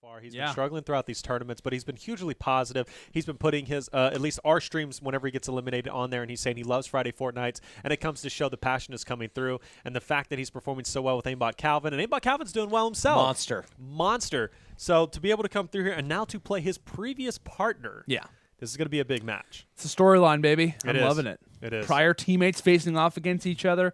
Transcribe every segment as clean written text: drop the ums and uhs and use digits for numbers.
far. He's been struggling throughout these tournaments, but he's been hugely positive. He's been putting his, at least our streams, whenever he gets eliminated on there, and he's saying he loves Friday Fortnites, and it comes to show the passion is coming through, and the fact that he's performing so well with Aimbotcalvin, and Aimbotcalvin's doing well himself. Monster. So to be able to come through here and now to play his previous partner. Yeah. This is going to be a big match. It's a storyline, baby. I'm loving it. It is. Prior teammates facing off against each other.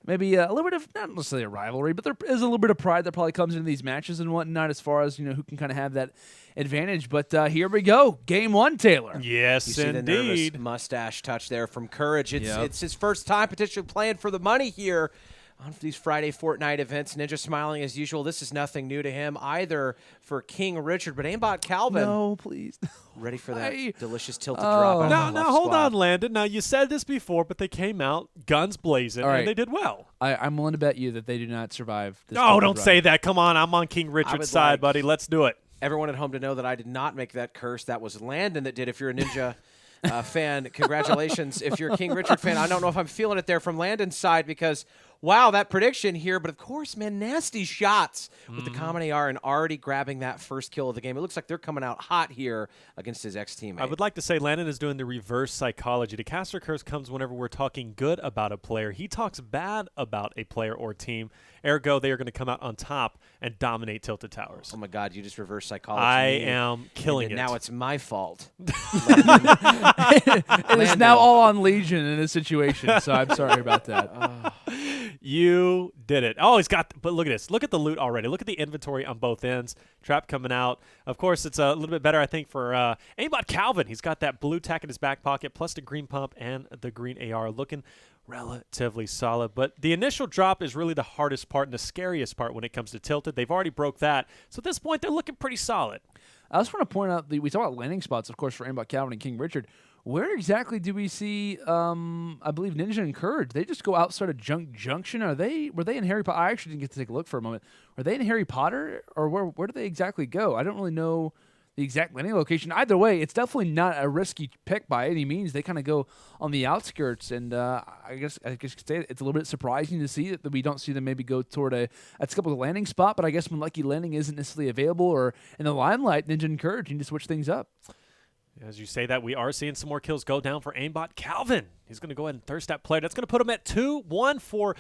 Maybe a little bit of, not necessarily a rivalry, but there is a little bit of pride that probably comes into these matches and whatnot as far as, who can kind of have that advantage. But here we go. Game one, Taylor. Yes, you see the nervous mustache touch there from Courage. It's his first time potentially playing for the money here on these Friday Fortnite events. Ninja smiling as usual. This is nothing new to him either for King Richard, but Aimbotcalvin. No, please. Ready for that delicious tilted drop. Now, hold on, Landon. Now, you said this before, but they came out guns blazing, and they did well. I'm willing to bet you that they do not survive this. Oh, don't say that. Come on. I'm on King Richard's side, buddy. Let's do it. Everyone at home to know that I did not make that curse. That was Landon that did. If you're a Ninja fan, congratulations. If you're a King Richard fan, I don't know if I'm feeling it there from Landon's side because – wow, that prediction here. But, of course, man, nasty shots with the common AR and already grabbing that first kill of the game. It looks like they're coming out hot here against his ex-teammate. I would like to say Landon is doing the reverse psychology. The caster curse comes whenever we're talking good about a player. He talks bad about a player or team. Ergo, they are going to come out on top and dominate Tilted Towers. Oh, my God, you just reverse psychology. I am killing it. Now it's my fault. It is now all on Legion in this situation, so I'm sorry about that. You did it. Oh, he's got – but look at this. Look at the loot already. Look at the inventory on both ends. Trap coming out. Of course, it's a little bit better, I think, for Aimbotcalvin. He's got that blue tack in his back pocket plus the green pump and the green AR looking relatively solid. But the initial drop is really the hardest part and the scariest part when it comes to Tilted. They've already broke that. So at this point, they're looking pretty solid. I just want to point out, we talk about landing spots, of course, for Aimbotcalvin and King Richard. Where exactly do we see, I believe, Ninja and Courage? They just go outside of Junction? Were they in Harry Potter? I actually didn't get to take a look for a moment. Were they in Harry Potter, or where do they exactly go? I don't really know the exact landing location. Either way, it's definitely not a risky pick by any means. They kind of go on the outskirts, and I guess it's a little bit surprising to see that we don't see them maybe go toward a typical landing spot, but I guess when Lucky Landing isn't necessarily available or in the limelight, Ninja and Courage need to switch things up. As you say that, we are seeing some more kills go down for Aimbotcalvin. He's going to go ahead and thirst that player. That's going to put him at 2-1 for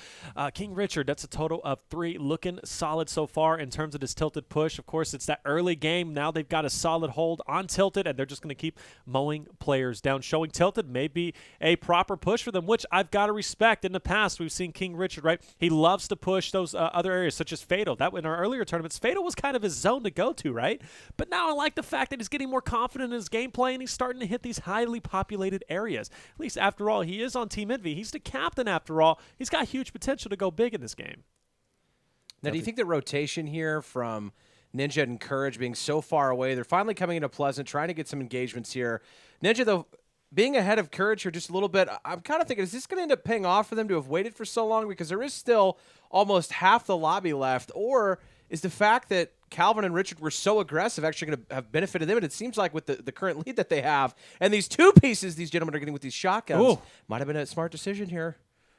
King Richard. That's a total of 3. Looking solid so far in terms of this Tilted push. Of course, it's that early game. Now they've got a solid hold on Tilted, and they're just going to keep mowing players down. Showing Tilted may be a proper push for them, which I've got to respect. In the past, we've seen King Richard, right? He loves to push those other areas, such as Fatal. That in our earlier tournaments, Fatal was kind of his zone to go to, right? But now I like the fact that he's getting more confident in his gameplay, and he's starting to hit these highly populated areas. At least, after all, he is on Team Envy. He's the captain, after all. He's got huge potential to go big in this game. Now, do you think the rotation here from Ninja and Courage being so far away, they're finally coming into Pleasant, trying to get some engagements here. Ninja, though, being ahead of Courage here just a little bit, I'm kind of thinking, is this going to end up paying off for them to have waited for so long? Because there is still almost half the lobby left. Or is the fact that Calvin and Richard were so aggressive actually going to have benefited them? And it seems like with the current lead that they have, and these two pieces these gentlemen are getting with these shotguns, might have been a smart decision here.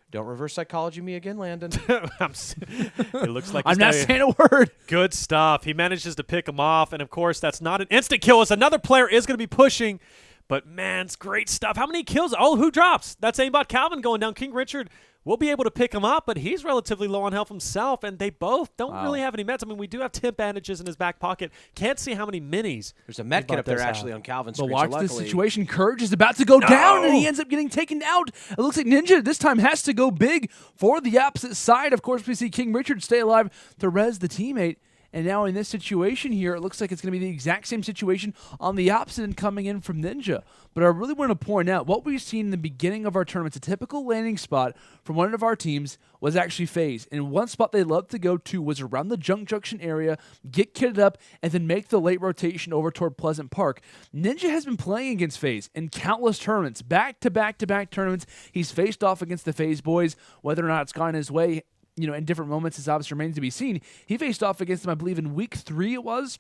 Don't reverse psychology me again, Landon. It looks like I'm not saying a word. Good stuff. He manages to pick him off, and of course, that's not an instant kill. As another player is going to be pushing, but man, it's great stuff. How many kills? Oh, who drops? That's Aimbotcalvin going down. King Richard will be able to pick him up, but he's relatively low on health himself, and they both don't really have any meds. I mean, we do have 10 bandages in his back pocket. Can't see how many minis. There's a med kit up there actually on Calvin's screen. But watch this situation. Courage is about to go down, and he ends up getting taken out. It looks like Ninja this time has to go big for the opposite side. Of course, we see King Richard stay alive to res the teammate. And now in this situation here, it looks like it's going to be the exact same situation on the opposite end coming in from Ninja. But I really want to point out what we've seen in the beginning of our tournaments, a typical landing spot from one of our teams was actually FaZe. And one spot they loved to go to was around the Junction area, get kitted up, and then make the late rotation over toward Pleasant Park. Ninja has been playing against FaZe in countless tournaments, back-to-back-to-back tournaments. He's faced off against the FaZe boys, whether or not it's gone his way. In different moments, his obviously remains to be seen. He faced off against them, I believe, in week 3 it was.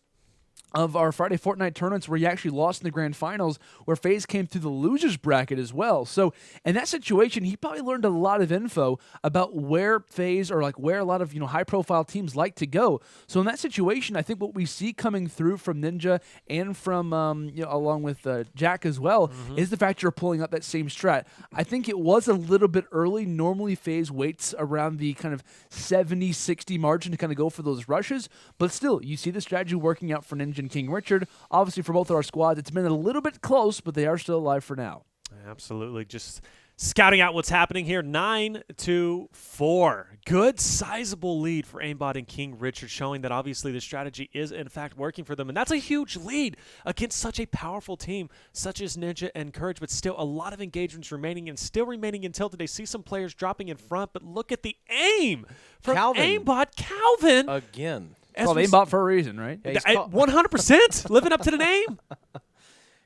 of our Friday Fortnite tournaments where you actually lost in the grand finals, where FaZe came through the losers bracket as well. So in that situation, he probably learned a lot of info about where FaZe or like where a lot of high profile teams like to go. So in that situation, I think what we see coming through from Ninja and from along with Jack as well is the fact you're pulling up that same strat. I think it was a little bit early. Normally FaZe waits around the kind of 70-60 margin to kind of go for those rushes, but still you see the strategy working out for Ninja and King Richard. Obviously, for both of our squads, it's been a little bit close, but they are still alive for now. Absolutely. Just scouting out what's happening here. 9-4. Good, sizable lead for Aimbot and King Richard, showing that obviously the strategy is, in fact, working for them. And that's a huge lead against such a powerful team, such as Ninja and Courage, but still a lot of engagements remaining and still remaining until today. See some players dropping in front, but look at the aim from Aimbot Calvin. Again. It's called Aimbot for a reason, right? Yeah, 100%. Living up to the name.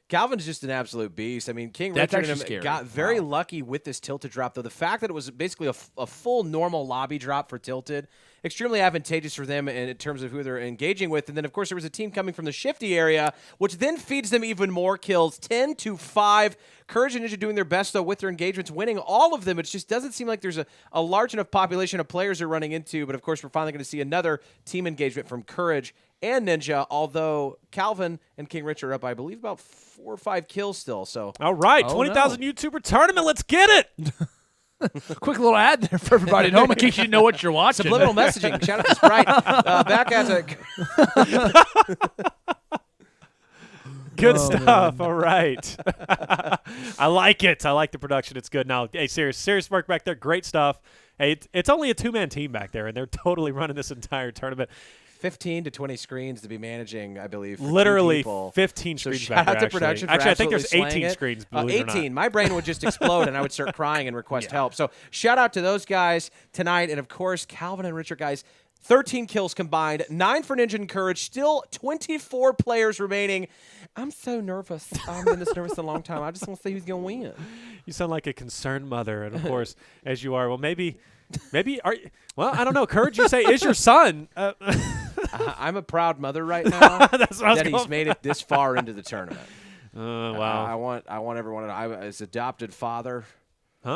Calvin's just an absolute beast. I mean, King That's Richard actually scary. got very lucky with this Tilted drop, though. The fact that it was basically a full normal lobby drop for Tilted, extremely advantageous for them in terms of who they're engaging with. And then, of course, there was a team coming from the Shifty area, which then feeds them even more kills, 10-5. Courage and Ninja doing their best, though, with their engagements, winning all of them. It just doesn't seem like there's a large enough population of players they're running into. But, of course, we're finally going to see another team engagement from Courage and Ninja, although Calvin and King Richard are up, I believe, about 4 or 5 kills still. So, all right, 20,000 YouTuber tournament. Let's get it. Quick little ad there for everybody at home in case you didn't know what you're watching. Subliminal messaging. Shout out to Sprite. Back at it. Good stuff. Man. All right. I like it. I like the production. It's good. Now, hey, serious work back there. Great stuff. Hey, it's only a two-man team back there, and they're totally running this entire tournament. 15 to 20 screens to be managing, I believe. Literally 15 so screens shout back out there, to production. Actually, I think there's 18 screens. 18. My brain would just explode, and I would start crying and request help. So shout out to those guys tonight. And, of course, Calvin and Richard, guys, 13 kills combined, 9 for Ninja and Courage, still 24 players remaining. I'm so nervous. I haven't been this nervous in a long time. I just want to see who's going to win. You sound like a concerned mother, and, of course, as you are, well, maybe I don't know. Courage, you say, is your son. I'm a proud mother right now That's what that he's made it this far into the tournament. Wow. I want everyone to know. As adopted father,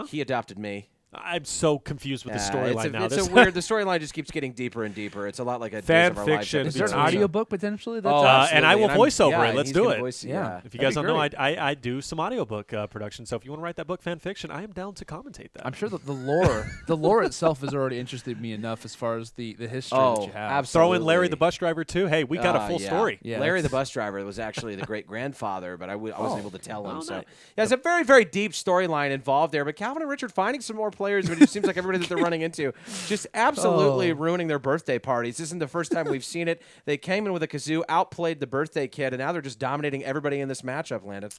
he adopted me. I'm so confused with the storyline now. It's weird. The storyline just keeps getting deeper and deeper. It's a lot like a fan Days of Our Lives fiction. Is there an audiobook potentially? And I will voice over it. Let's do it. If you guys don't know, I do some audiobook production. So if you want to write that book, fan fiction, I am down to commentate that. I'm sure that the lore itself has already interested me enough as far as the history that you have. Absolutely. Throw in Larry the bus driver too. Hey, we got a full story. Yeah, Larry the bus driver was actually the great grandfather, but I wasn't able to tell him. So it's a very, very deep storyline involved there. But Calvin and Richard finding some more players, but it just seems like everybody that they're running into just absolutely ruining their birthday parties. This isn't the first time we've seen it. They came in with a kazoo, outplayed the birthday kid, and now they're just dominating everybody in this matchup, Landon.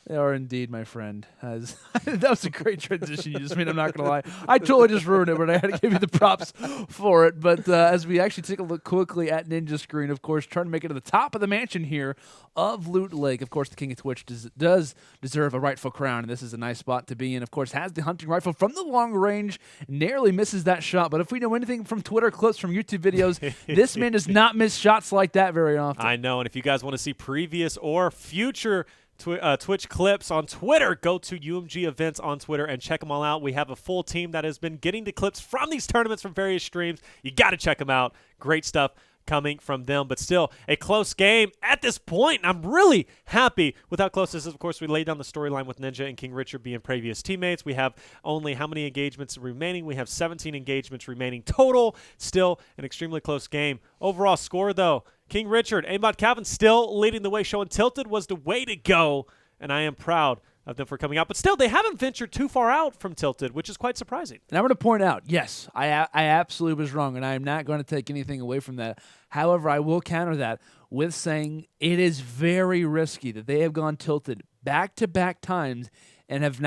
They are indeed, my friend. That was a great transition you just made. I'm not going to lie. I totally just ruined it, but I had to give you the props for it. But as we actually take a look quickly at Ninja's screen, of course, trying to make it to the top of the mansion here of Loot Lake. Of course, the King of Twitch does deserve a rightful crown, and this is a nice spot to be in. Of course, has the hunting rifle from the long range, narrowly misses that shot. But if we know anything from Twitter clips, from YouTube videos, this man does not miss shots like that very often. I know, and if you guys want to see previous or future Twitch clips on Twitter, go to UMG Events on Twitter and check them all out. We have a full team that has been getting the clips from these tournaments from various streams. You got to check them out. Great stuff coming from them, but still a close game at this point. I'm really happy with how close this is. Of course, we laid down the storyline with Ninja and King Richard being previous teammates. We have only how many engagements remaining? We have 17 engagements remaining total. Still an extremely close game. Overall score, though, King Richard, Aimbotcalvin still leading the way, showing Tilted was the way to go, and I am proud of them for coming out. But still, they haven't ventured too far out from Tilted, which is quite surprising. And I'm going to point out, yes, I absolutely was wrong, and I am not going to take anything away from that. However, I will counter that with saying it is very risky that they have gone Tilted back-to-back times and have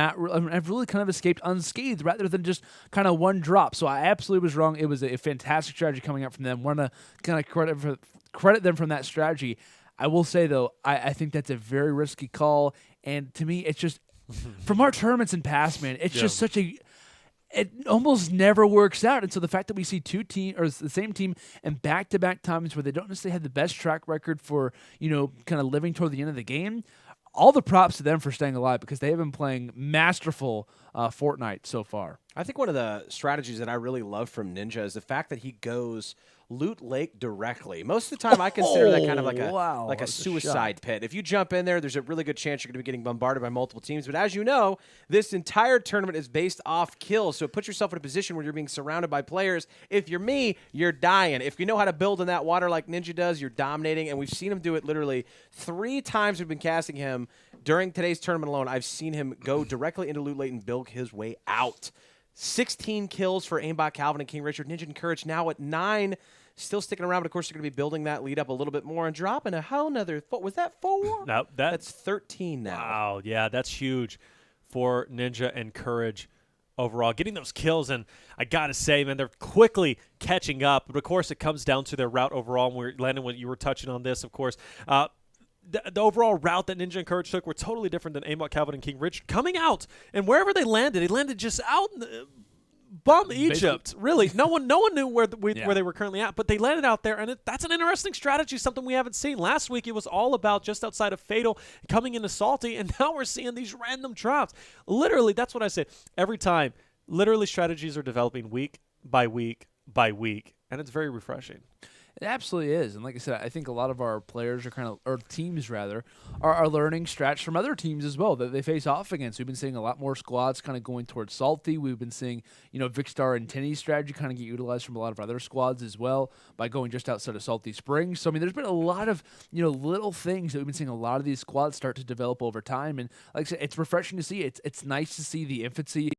really kind of escaped unscathed rather than just kind of one drop. So I absolutely was wrong. It was a fantastic strategy coming out from them. Want to kind of credit them from that strategy. I will say, though, I think that's a very risky call. And to me, it's just, from our tournaments in past, man, it's just such a, it almost never works out. And so the fact that we see the same team and back-to-back times where they don't necessarily have the best track record for, kind of living toward the end of the game, all the props to them for staying alive because they have been playing masterful Fortnite so far. I think one of the strategies that I really love from Ninja is the fact that he goes Loot Lake directly. Most of the time, I consider that kind of like a suicide pit. If you jump in there, there's a really good chance you're going to be getting bombarded by multiple teams. But as you know, this entire tournament is based off kills. So put yourself in a position where you're being surrounded by players. If you're me, you're dying. If you know how to build in that water like Ninja does, you're dominating. And we've seen him do it literally 3 times we've been casting him during today's tournament alone. I've seen him go directly into Loot Lake and build his way out. 16 kills for Aimbotcalvin and King Richard. Ninja and Courage now at 9. Still sticking around, but of course they're going to be building that lead up a little bit more and dropping a whole nother. Was that 4? No, that's 13 now. Wow, yeah, that's huge for Ninja and Courage overall. Getting those kills, and I got to say, man, they're quickly catching up. But of course, it comes down to their route overall. And Landon, when you were touching on this, of course. The overall route that Ninja and Courage took were totally different than Aimbotcalvin and King Richard. Coming out, and wherever they landed just out in the bum Egypt. Really, no one knew where they were currently at, but they landed out there, and that's an interesting strategy, something we haven't seen. Last week, it was all about just outside of Fatal, coming into Salty, and now we're seeing these random drops. Literally, that's what I say. Every time, literally strategies are developing week by week by week, and it's very refreshing. It absolutely is. And like I said, I think a lot of our players or teams rather, are learning strats from other teams as well that they face off against. We've been seeing a lot more squads kind of going towards Salty. We've been seeing, Vicstar and Tenny's strategy kind of get utilized from a lot of other squads as well by going just outside of Salty Springs. So, I mean, there's been a lot of, little things that we've been seeing a lot of these squads start to develop over time. And like I said, it's refreshing to see. It's nice to see the infancy